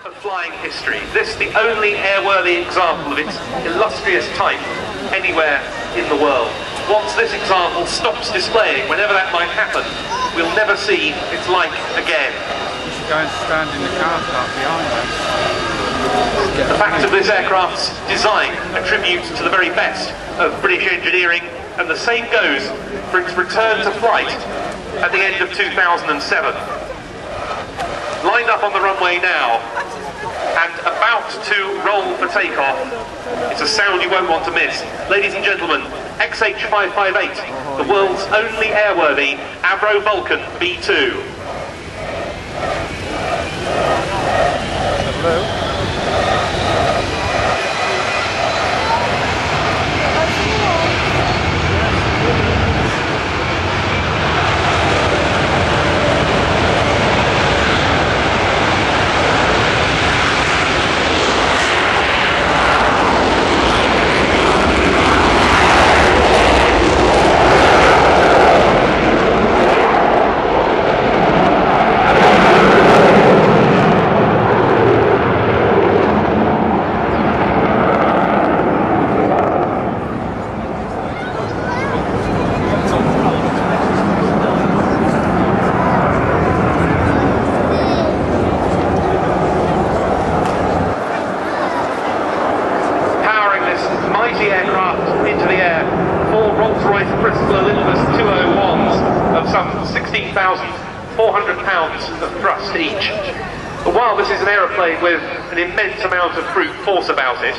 of flying history. This the only airworthy example of its illustrious type anywhere in the world. Once this example stops displaying, whenever that might happen, we'll never see its like again. Go and stand in the car park behind us. The fact of this aircraft's design attributes to the very best of British engineering, and the same goes for its return to flight at the end of 2007. Lined up on the runway now and about to roll for takeoff. It's a sound you won't want to miss. Ladies and gentlemen, XH-558, the world's only airworthy Avro Vulcan B2. Hello. Aircraft into the air, four Rolls-Royce Bristol Olympus 201s of some 16,400 pounds of thrust each. But while this is an aeroplane with an immense amount of brute force about it,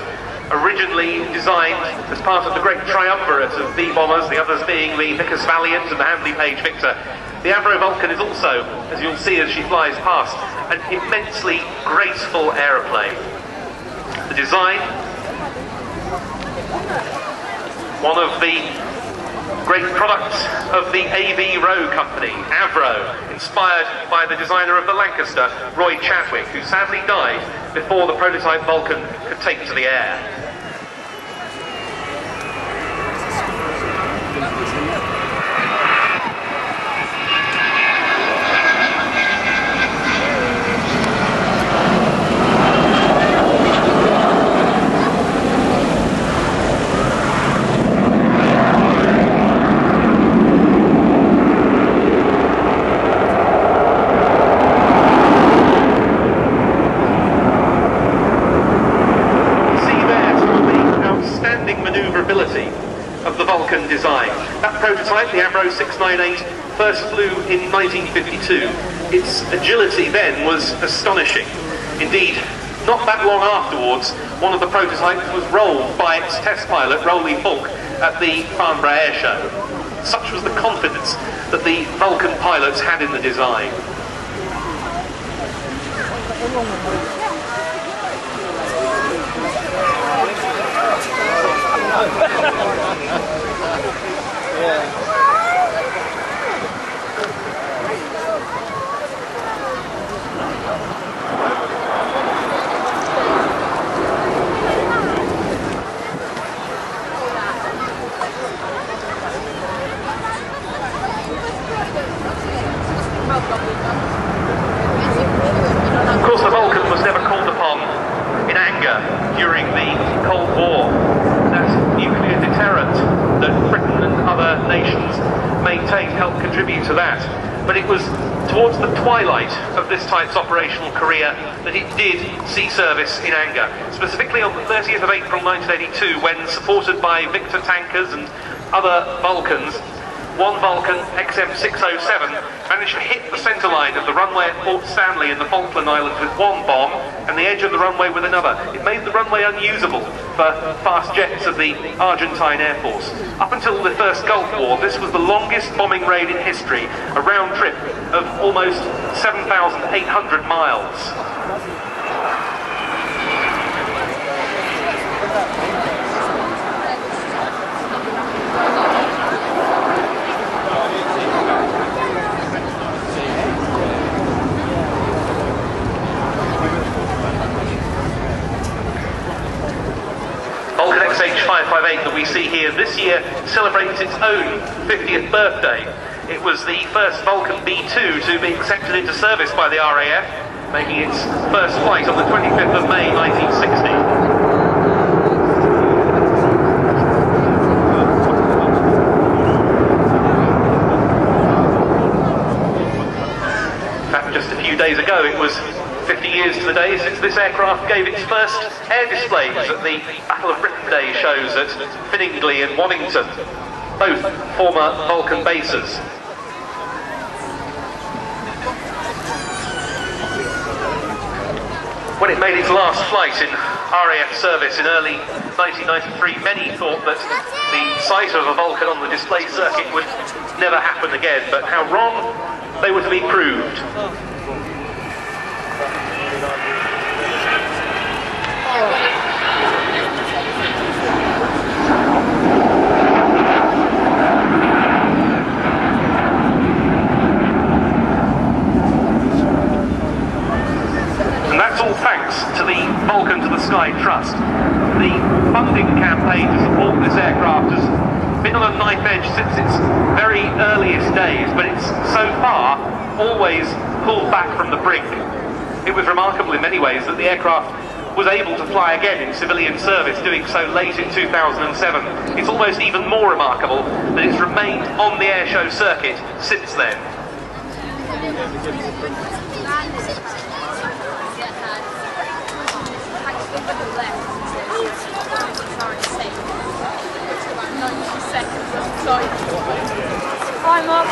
originally designed as part of the great triumvirate of B-bombers, the others being the Vickers Valiant and the Handley Page Victor, the Avro Vulcan is also, as you'll see as she flies past, an immensely graceful aeroplane. The design, one of the great products of the AV Row company, Avro, inspired by the designer of the Lancaster, Roy Chadwick, who sadly died before the prototype Vulcan could take to the air. Maneuverability of the Vulcan design. That prototype, the Avro 698, first flew in 1952. Its agility then was astonishing. Indeed, not that long afterwards, one of the prototypes was rolled by its test pilot, Rolly Falk, at the Farnborough Airshow. Such was the confidence that the Vulcan pilots had in the design. Of course, the Vulcan was never called upon in anger during the Cold War. That nuclear deterrent that Britain and other nations maintained helped contribute to that. But it was towards the twilight of this type's operational career that it did see service in anger. Specifically on the 30th of April 1982, when, supported by Victor tankers and other Vulcans, one Vulcan, XM-607, managed to hit the centre line of the runway at Port Stanley in the Falkland Islands with one bomb and the edge of the runway with another. It made the runway unusable for fast jets of the Argentine Air Force. Up until the first Gulf War, this was the longest bombing raid in history, a round trip of almost 7,800 miles. Vulcan XH-558 that we see here this year celebrates its own 50th birthday. It was the first Vulcan B2 to be accepted into service by the RAF, making its first flight on the 25th of May 1960. Just a few days ago, it was 50 years to the day since this aircraft gave its first air displays at the Battle of Britain Airshows at Finningley and Waddington, both former Vulcan bases. When it made its last flight in RAF service in early 1993, many thought that the sight of a Vulcan on the display circuit would never happen again, but how wrong they were to be proved. And that's all thanks to the Vulcan to the Sky Trust. The funding campaign to support this aircraft has been on a knife edge since its very earliest days, but it's so far always pulled back from the brink. It was remarkable in many ways that the aircraft was able to fly again in civilian service, doing so late in 2007. It's almost even more remarkable that it's remained on the airshow circuit since then. I'm up.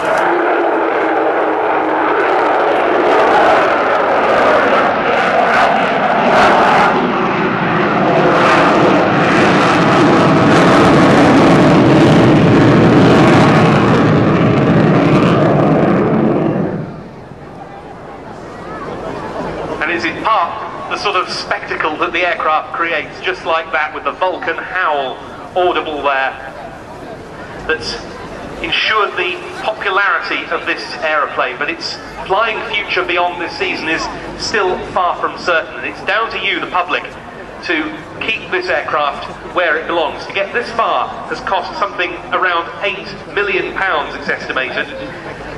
And is in part the sort of spectacle that the aircraft creates, just like that with the Vulcan Howl audible there, that's ensured the popularity of this aeroplane, but its flying future beyond this season is still far from certain, and it's down to you, the public, to keep this aircraft where it belongs. To get this far has cost something around £8 million, it's estimated.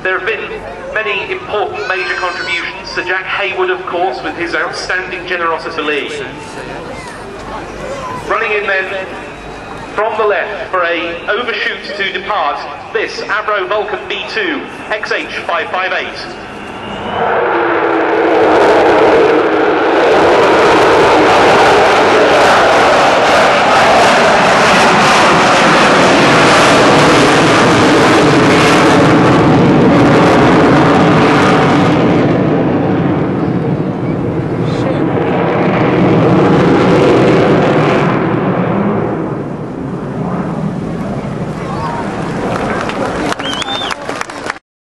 There have been many important major contributions. Sir Jack Hayward, of course, with his outstanding generosity. Running in then from the left for a overshoot to depart, this Avro Vulcan B2 XH-558.